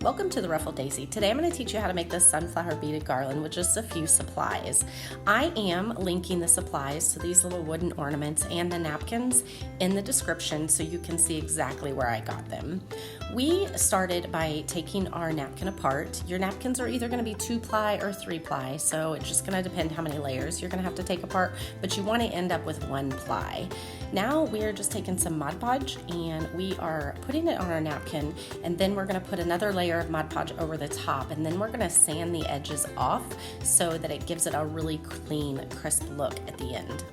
Welcome to the Ruffled Daisy. Today I'm going to teach you how to make this sunflower beaded garland with just a few supplies. I am linking the supplies to these little wooden ornaments and the napkins in the description so you can see exactly where I got them. We started by taking our napkin apart. Your napkins are either going to be 2-ply or 3-ply, so it's just going to depend how many layers you're going to have to take apart, but you want to end up with 1-ply. Now we're just taking some Mod Podge and we are putting it on our napkin, and then we're going to put another layer of Mod Podge over the top, and then we're going to sand the edges off so that it gives it a really clean, crisp look at the end.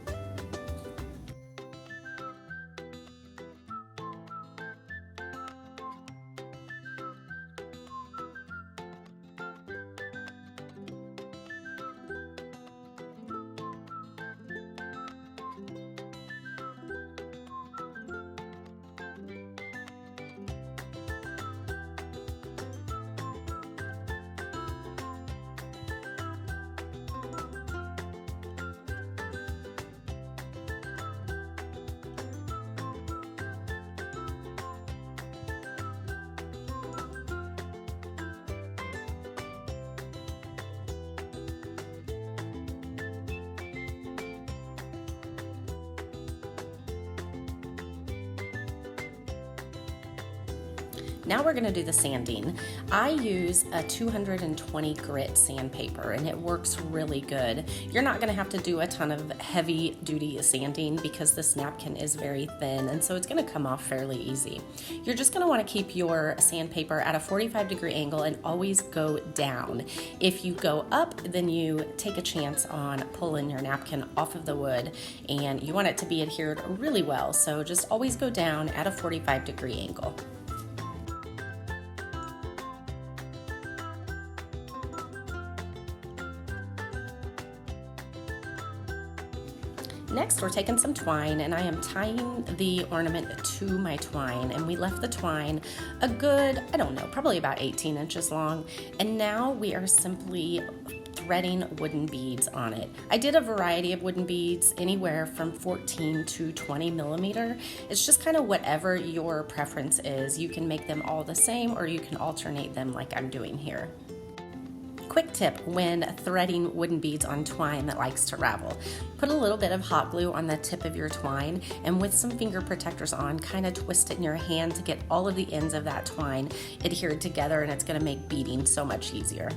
Now we're going to do the sanding. I use a 220 grit sandpaper and it works really good. You're not going to have to do a ton of heavy duty sanding because this napkin is very thin, and so it's going to come off fairly easy. You're just going to want to keep your sandpaper at a 45-degree angle and always go down. If you go up, then you take a chance on pulling your napkin off of the wood, and you want it to be adhered really well, so just always go down at a 45-degree angle. Next, we're taking some twine, and I am tying the ornament to my twine, and we left the twine a good, I don't know, probably about 18 inches long, and now we are simply threading wooden beads on it. I did a variety of wooden beads, anywhere from 14 to 20 millimeter. It's just kind of whatever your preference is. You can make them all the same, or you can alternate them like I'm doing here. Quick tip when threading wooden beads on twine that likes to ravel. Put a little bit of hot glue on the tip of your twine, and with some finger protectors on, kind of twist it in your hand to get all of the ends of that twine adhered together, and it's going to make beading so much easier.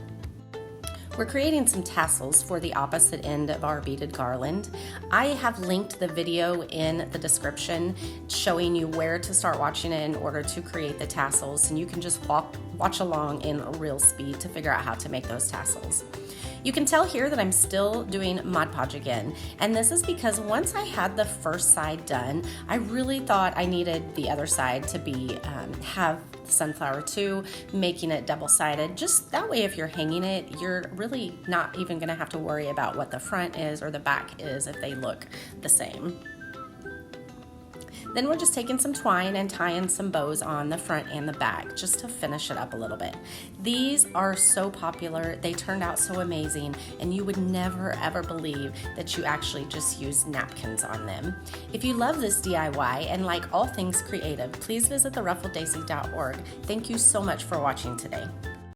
We're creating some tassels for the opposite end of our beaded garland. I have linked the video in the description showing you where to start watching it in order to create the tassels, and you can just watch along in real speed to figure out how to make those tassels. You can tell here that I'm still doing Mod Podge again, and this is because once I had the first side done, I really thought I needed the other side to be have the sunflower too, making it double-sided. Just that way, if you're hanging it, you're really not even going to have to worry about what the front is or the back is if they look the same. Then we're just taking some twine and tying some bows on the front and the back just to finish it up a little bit. These are so popular, they turned out so amazing, and you would never ever believe that you actually just used napkins on them. If you love this DIY and like all things creative, please visit theruffleddaisy.org. Thank you so much for watching today.